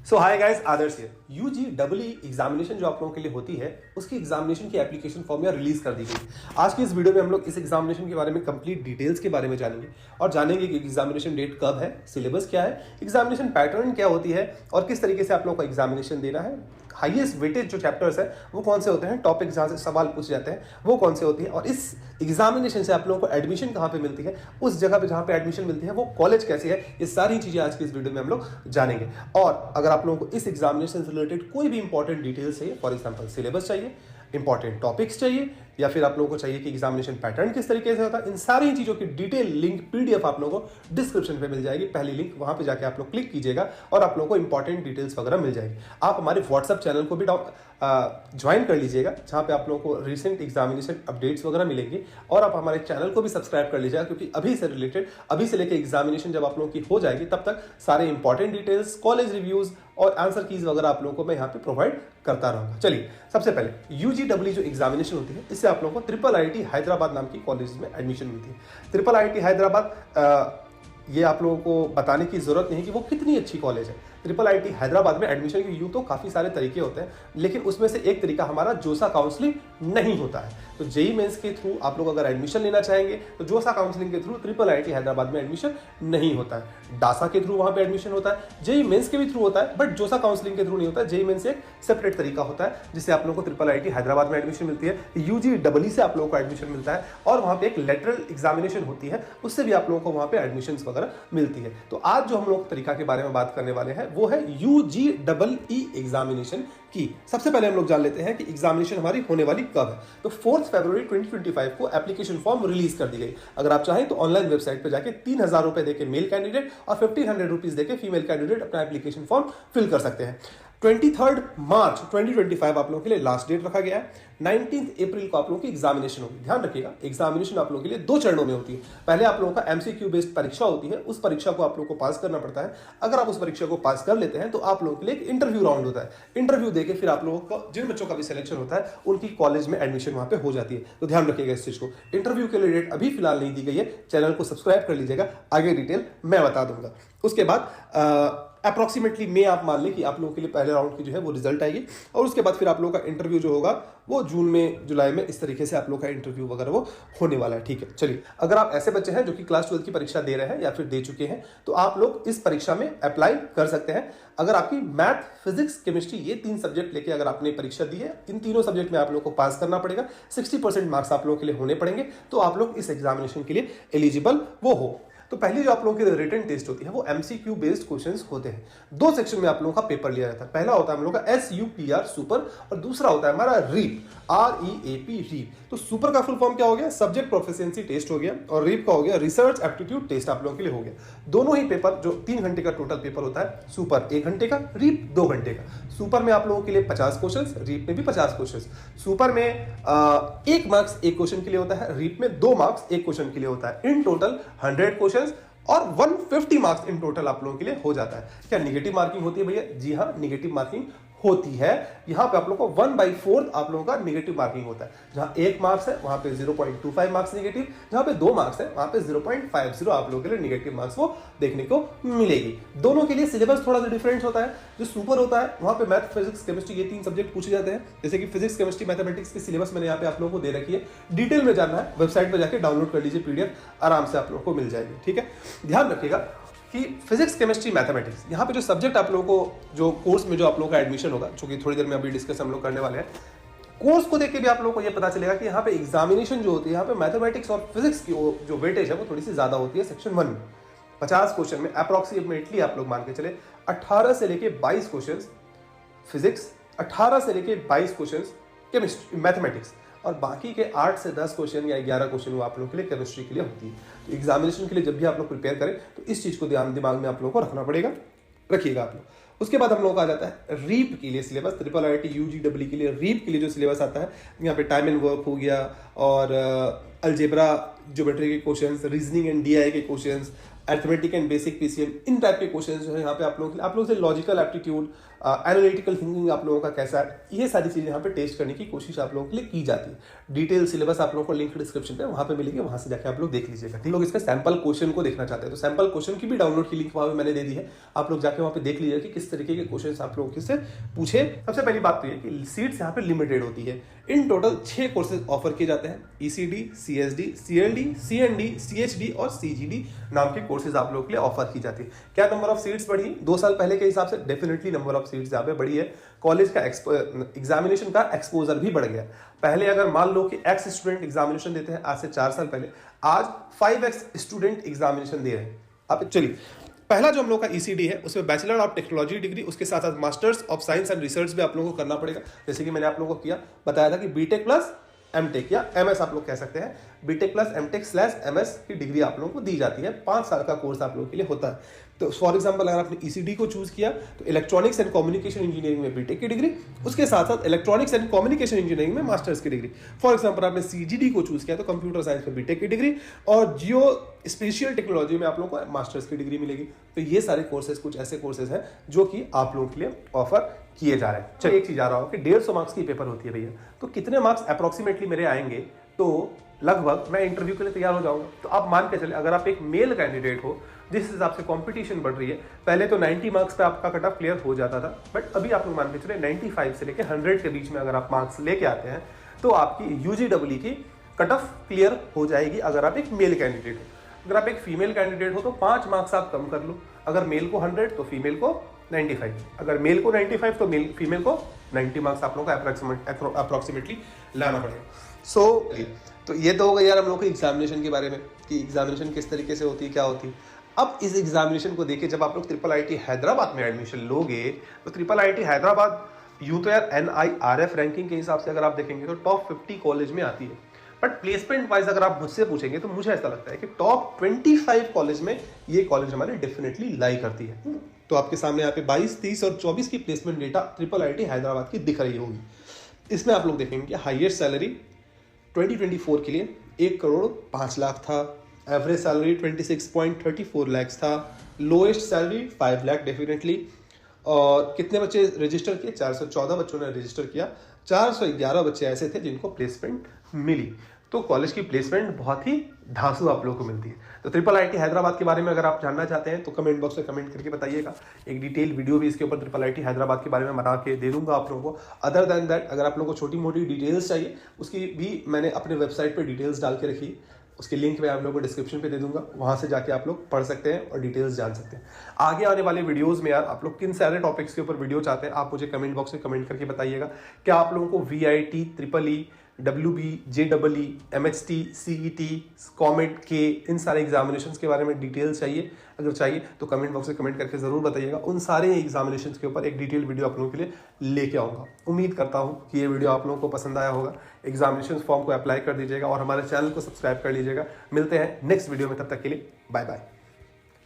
सो hi guys, आदर्श है। UG double examination जो आप लोगों के लिए होती है, उसकी एग्जामिनेशन की एप्लीकेशन फॉर्म यहाँ रिलीज कर दी गई। आज की इस वीडियो में हम लोग इस एग्जामिनेशन के बारे में कंप्लीट डिटेल्स के बारे में जानेंगे और जानेंगे कि एग्जामिनेशन डेट कब है, सिलेबस क्या है, एग्जामिनेशन पैटर्न क्या होती है और किस तरीके से आप लोगों को एग्जामिनेशन देना है। हाईएस्ट वेटेज जो चैप्टर्स है वो कौन से होते हैं, टॉपिक जहां से सवाल पूछे जाते हैं वो कौन से होती है, और इस एग्जामिनेशन से आप लोगों को एडमिशन कहां पे मिलती है, उस जगह पे जहां पे एडमिशन मिलती है वो कॉलेज कैसी है, ये सारी चीजें आज की इस वीडियो में हम लोग जानेंगे। और अगर आप लोगों को इस एग्जामिनेशन से रिलेटेड कोई भी इंपॉर्टेंट डिटेल्स चाहिए, फॉर एग्जाम्पल सिलेबस चाहिए, इंपॉर्टेंट टॉपिक्स चाहिए, या फिर आप लोगों को चाहिए कि एग्जामिनेशन पैटर्न किस तरीके से होता है, इन सारी चीजों की डिटेल लिंक पीडीएफ आप लोगों को डिस्क्रिप्शन पे मिल जाएगी। पहली लिंक वहां पे जाके आप लोग क्लिक कीजिएगा और आप लोगों को इंपॉर्टेंट डिटेल्स वगैरह मिल जाएगी। आप हमारे व्हाट्सएप चैनल को भी ज्वाइन कर लीजिएगा, जहां पे आप लोगों को रिसेंट एग्जामिनेशन अपडेट्स वगैरह मिलेंगी, और आप हमारे चैनल को भी सब्सक्राइब कर लीजिएगा, क्योंकि अभी से रिलेटेड, अभी से लेकर एग्जामिनेशन जब आप लोगों की हो जाएगी तब तक सारे इंपॉर्टेंट डिटेल्स, कॉलेज रिव्यूज और आंसर कीज वगैरह आप लोगों को मैं यहाँ पे प्रोवाइड करता रहूंगा। चलिए, सबसे पहले यूजीडब्ल्यू जो एग्जामिनेशन होती है, इससे आप लोगों को ट्रिपल आईटी हैदराबाद नाम की कॉलेज में एडमिशन मिलती है। ट्रिपल आईटी हैदराबाद, ये आप लोगों को बताने की जरूरत नहीं कि वो कितनी अच्छी कॉलेज है। ट्रिपल आईटी हैदराबाद में एडमिशन के यूं तो काफी सारे तरीके होते हैं, लेकिन उसमें से एक तरीका हमारा जोसा काउंसलिंग नहीं होता है। तो जेई मेंस के थ्रू आप लोग अगर एडमिशन लेना चाहेंगे तो जोसा काउंसलिंग के थ्रू ट्रिपल आईटी हैदराबाद में एडमिशन नहीं होता है। डासा के थ्रू वहां पे एडमिशन होता है, जेई मेंस के भी थ्रू होता है, बट जोसा काउंसलिंग के थ्रू नहीं होता है। जेई मेंस एक सेपरेट तरीका होता है जिससे आप लोगों को ट्रिपल आईटी हैदराबाद में एडमिशन मिलती है। यूजी डबल से आप लोगों को एडमिशन मिलता है, और वहां पे एक लेटरल एग्जामिनेशन होती है, उससे भी आप लोगों को वहां पे एडमिशन वगैरह मिलती है। तो आज जो हम लोग तरीका के बारे में बात करने वाले हैं वो है यूजी डबल ई एग्जामिनेशन की। सबसे पहले हम लोग जान लेते हैं कि एग्जामिनेशन हमारी होने वाली कब है। तो 4 फरवरी 2025 को एप्लीकेशन फॉर्म रिलीज कर दी गई। अगर आप चाहें तो ऑनलाइन वेबसाइट पे जाके 3000 रुपए देके मेल कैंडिडेट और 1500 रुपीज देके फीमेल कैंडिडेट अपना एप्लीकेशन फॉर्म फिल कर सकते हैं। 23 मार्च 2025 आप लोगों के लिए लास्ट डेट रखा गया है। 19 अप्रैल को आप लोगों की एग्जामिनेशन होगी। ध्यान रखिएगा, एग्जामिनेशन आप लोगों के लिए 2 चरणों में होती है। पहले आप लोगों का एमसीक्यू बेस्ड परीक्षा होती है, उस परीक्षा को आप लोगों को पास करना पड़ता है। अगर आप उस परीक्षा को पास कर लेते हैं तो आप लोगों के लिए एक इंटरव्यू राउंड होता है। इंटरव्यू देके फिर आप लोगों को, जिन बच्चों का भी सिलेक्शन होता है, उनकी कॉलेज में एडमिशन वहां पे हो जाती है। तो ध्यान रखिएगा इस चीज को। इंटरव्यू के लिए डेट अभी फिलहाल नहीं दी गई है, चैनल को सब्सक्राइब कर लीजिएगा, आगे डिटेल मैं बता दूंगा। उसके बाद अप्रोक्सीमेटली में आप मान लें कि आप लोगों के लिए पहले राउंड की जो है वो रिजल्ट आएगी, और उसके बाद फिर आप लोगों का इंटरव्यू जो होगा वो जून में, जुलाई में, इस तरीके से आप लोगों का इंटरव्यू वगैरह वो होने वाला है। ठीक है, चलिए, अगर आप ऐसे बच्चे हैं जो कि क्लास 12 की परीक्षा दे रहे हैं या फिर दे चुके हैं, तो आप लोग इस परीक्षा में अप्लाई कर सकते हैं। अगर आपकी मैथ, फिजिक्स, केमिस्ट्री, ये 3 सब्जेक्ट लेके अगर आपने परीक्षा दी है, इन तीनों सब्जेक्ट में आप लोग को पास करना पड़ेगा। 60% मार्क्स आप लोगों के लिए होने पड़ेंगे, तो आप लोग इस एग्जामिनेशन के लिए एलिजिबल वो हो। तो पहली जो आप लोगों की रिटन टेस्ट होती है वो एमसीक्यू बेस्ड क्वेश्चंस होते हैं। 2 सेक्शन में आप लोगों का पेपर लिया जाता है। पहला होता है हम लोगों का SUPR सुपर, और दूसरा होता है हमारा रीप, REAP रीप। तो सुपर का फुल फॉर्म क्या हो गया, सब्जेक्ट प्रोफिशिएंसी टेस्ट हो गया, और रीप का हो गया रिसर्च एप्टीट्यूड टेस्ट आप लोगों के लिए हो गया। दोनों ही पेपर जो 3 घंटे का टोटल पेपर होता है, सुपर 1 घंटे का, रीप 2 घंटे का। सुपर में आप लोगों के लिए 50 क्वेश्चन, रीप में भी 50 क्वेश्चन। सुपर में 1 मार्क्स 1 क्वेश्चन के लिए होता है, रीप में 2 मार्क्स 1 क्वेश्चन के लिए होता है। इन टोटल 100 क्वेश्चन और 150 मार्क्स इन टोटल आप लोगों के लिए हो जाता है। क्या निगेटिव मार्किंग होती है भैया? जी हाँ, निगेटिव मार्किंग होती है। यहां पे आप लोगों को 1/4 आप लोगों का निगेटिव मार्किंग होता है। जहां 1 मार्क्स है वहां पे 0.25 मार्क्स निगेटिव, जहां पे 2 मार्क्स है वहां पे 0.50 आप लोगों के लिए निगेटिव मार्क्स वो देखने को मिलेगी। दोनों के लिए सिलेबस थोड़ा सा डिफरेंट होता है। जो सुपर होता है वहां पे मैथ, फिजिक्स, केमिस्ट्री, ये 3 सब्जेक्ट पूछे जाते हैं। जैसे कि फिजिक्स, केमिस्ट्री, मैथमेटिक्स की सिलेबस मैंने यहाँ पे आप लोगों को दे रखी है। डिटेल में जानना है, वेबसाइट पर जाकर डाउनलोड कर लीजिए, पीडीएफ आराम से आप लोगों को मिल जाएगी। ठीक है, ध्यान रखिएगा कि फिजिक्स, केमिस्ट्री, मैथमेटिक्स, यहाँ पे जो सब्जेक्ट आप लोगों को, जो कोर्स में जो आप लोगों का एडमिशन होगा, जो कि थोड़ी देर में अभी डिस्कस हम लोग करने वाले हैं, कोर्स को देख के भी आप लोगों को ये पता चलेगा कि यहाँ पे एग्जामिनेशन जो होती है, यहाँ पे मैथमेटिक्स और फिजिक्स की जो वेटेज है वो थोड़ी सी ज्यादा होती है। सेक्शन 1 में 50 क्वेश्चन में अप्रोक्सीमेटली आप लोग मान के चले 18 से लेके 22 क्वेश्चन फिजिक्स, 18 से लेके 22 क्वेश्चन केमिस्ट्री, मैथमेटिक्स, और बाकी के 8 से 10 क्वेश्चन या 11 क्वेश्चन वो आप लोगों के लिए केमिस्ट्री के लिए होती है। तो एग्जामिनेशन के लिए जब भी आप लोग प्रिपेयर करें तो इस चीज को दिमाग में आप लोगों को रखना पड़ेगा, रखिएगा आप लोग। उसके बाद हम लोगों का आ जाता है रीप के लिए सिलेबस। ट्रिपल आईटी यूजीडब्ल्यू के लिए रीप के लिए जो सिलेबस आता है, यहाँ पे टाइम एंड वर्क हो गया, और अलजेब्रा ज्योमेट्री के क्वेश्चंस, रीजनिंग एंड डीआई के questions, arithmetic and basic PCM, in type के क्वेश्चन जो है यहाँ पे आप लोगों से लॉजिकल एप्टीट्यूड, एनालिटिकल थिंकिंग आप लोगों का कैसा है, ये सारी चीजें यहाँ पे टेस्ट करने की कोशिश आप लोगों के लिए की जाती है। डिटेल सिलेबस आप लोगों को लिंक डिस्क्रिप्शन पे वहां पे मिलेगी, वहां से जाके आप लोग देख लीजिएगा। ठीक, लोग इसका सैंपल क्वेश्चन को देखना चाहते हैं तो सैंपल क्वेश्चन की भी डाउनलोड की लिंक वहां पे मैंने दे दी है, आप लोग जाके वहां पे देख लीजिएगा कि किस तरीके के क्वेश्चन आप लोगों से पूछे। सबसे पहली बात तो ये कि सीट्स यहाँ पे लिमिटेड होती है। इन टोटल 6 कोर्सेज ऑफर किए जाते हैं, ईसीडी, सीएसडी, सीएलडी, सीएनडी, सीएचडी और सीजीडी नाम के कोर्सेज आप लोगों के लिए ऑफर की जाती है। क्या नंबर ऑफ सीट्स बढ़ी 2 साल पहले के हिसाब से? डेफिनेटली नंबर ऑफ सीट्स यहाँ पे बढ़ी है। कॉलेज का एग्जामिनेशन का एक्सपोजर भी बढ़ गया। पहले अगर मान लो कि एक्स स्टूडेंट एग्जामिनेशन देते हैं आज से 4 साल पहले, आज 5x स्टूडेंट एग्जामिनेशन दे रहे हैं। अब चलिए, पहला जो हम लोग का ईसीडी है उसमें बैचलर ऑफ टेक्नोलॉजी डिग्री, उसके साथ साथ masters of science and research भी आप लोगों को करना पड़ेगा। जैसे कि मैंने आप लोगों को बताया था कि बीटेक प्लस एमटेक या एमएस आप लोग कह सकते हैं, BTech plus MTech slash MS की डिग्री आप लोगों को दी जाती है। 5 साल का कोर्स आप लोगों के लिए होता है। तो फॉर एग्जांपल अगर आपने ईसीडी को चूज किया तो इलेक्ट्रॉनिक्स एंड कम्युनिकेशन इंजीनियरिंग में बीटेक की डिग्री, उसके साथ साथ इलेक्ट्रॉनिक्स एंड कम्युनिकेशन इंजीनियरिंग में मास्टर्स की डिग्री। फॉर एग्जांपल आपने सीजीडी को चूज किया तो कंप्यूटर साइंस में बीटेक की डिग्री और जियो स्पेशियल टेक्नोलॉजी में आप लोगों को मास्टर्स की डिग्री मिलेगी। तो ये सारे कोर्सेज कुछ ऐसे कोर्सेज हैं जो कि आप लोगों के लिए ऑफर किए जा रहे हैं। चलिए, एक चीज आ रहा हो कि 150 मार्क्स की पेपर होती है भैया, तो कितने मार्क्स अप्रोक्सीमेटली मेरे आएंगे तो लगभग मैं इंटरव्यू के लिए तैयार हो जाऊंगा। तो आप मान के चले अगर आप एक मेल कैंडिडेट हो, जिस हिसाब से कंपटीशन बढ़ रही है, पहले तो 90 मार्क्स पे आपका कट ऑफ क्लियर हो जाता था, बट अभी आप लोग मान के चले 95 से लेकर 100 के बीच में अगर आप मार्क्स लेके आते हैं तो आपकी यूजीडब्ल्यू की कट ऑफ क्लियर हो जाएगी अगर आप एक मेल कैंडिडेट हो। अगर आप एक फीमेल कैंडिडेट हो तो 5 मार्क्स आप कम कर लो, अगर मेल को 100 तो फीमेल को 95, अगर मेल को 95 तो फीमेल को 90 मार्क्स आप लोगों को अप्रोक्सीमेटली लाना पड़ेगा। तो ये तो हो गया यार हम लोग के एग्जामिनेशन के बारे में कि एग्जामिनेशन किस तरीके से होती है, क्या होती है। अब इस एग्जामिनेशन को देखिए, जब आप लोग ट्रिपल आईटी हैदराबाद में एडमिशन लोगे तो ट्रिपल आईटी हैदराबाद यूं तो यार NIRF रैंकिंग के हिसाब से अगर आप देखेंगे तो टॉप 50 कॉलेज में आती है, बट प्लेसमेंट वाइज अगर आप मुझसे पूछेंगे तो मुझे ऐसा लगता है कि टॉप 25 कॉलेज में ये कॉलेज हमारे डेफिनेटली लाई करती है। तो आपके सामने यहाँ पे 22, 30 और 24 की placement data triple IT Hyderabad की दिख रही होगी। इसमें आप लोग देखेंगे कि हाईएस्ट सैलरी 2024 के लिए 1,05,00,000 था, एवरेज सैलरी 26.34 लाख था, लोएस्ट सैलरी 5 लाख डेफिनेटली। और कितने बच्चे रजिस्टर किए? 414 बच्चों ने रजिस्टर किया, 411 बच्चे ऐसे थे जिनको प्लेसमेंट मिली। तो कॉलेज की प्लेसमेंट बहुत ही धांसू आप लोगों को मिलती है। तो ट्रिपल आईटी हैदराबाद के बारे में अगर आप जानना चाहते हैं तो कमेंट बॉक्स में कमेंट करके बताइएगा। एक डिटेल वीडियो भी इसके ऊपर ट्रिपल आईटी हैदराबाद के बारे में बना के दे दूंगा आप लोगों को। अदर देन दैट अगर आप लोगों को छोटी मोटी डिटेल्स चाहिए उसकी भी मैंने अपने वेबसाइट पर डिटेल्स डाल के रखी है, उसके लिंक मैं आप लोगों को डिस्क्रिप्शन पे दे दूंगा, वहां से जाके आप लोग पढ़ सकते हैं और डिटेल्स जान सकते हैं। आगे आने वाले वीडियोस में यार आप लोग किन सारे टॉपिक्स के ऊपर वीडियो चाहते हैं आप मुझे कमेंट बॉक्स में कमेंट करके बताइएगा। क्या आप लोगों को VIT, EEE, WB, JEE, MHT, CET, comet के इन सारे एग्जामिनेशंस के बारे में डिटेल्स चाहिए? अगर चाहिए तो कमेंट बॉक्स में कमेंट करके जरूर बताइएगा। उन सारे एग्जामिनेशंस के ऊपर एक डिटेल वीडियो आप लोगों के लिए लेके आऊँगा। उम्मीद करता हूँ कि ये वीडियो आप लोगों को पसंद आया होगा। एग्जामिनेशन फॉर्म को अप्लाई कर दीजिएगा और हमारे चैनल को सब्सक्राइब कर लीजिएगा। मिलते हैं नेक्स्ट वीडियो में, तब तक के लिए बाय बाय।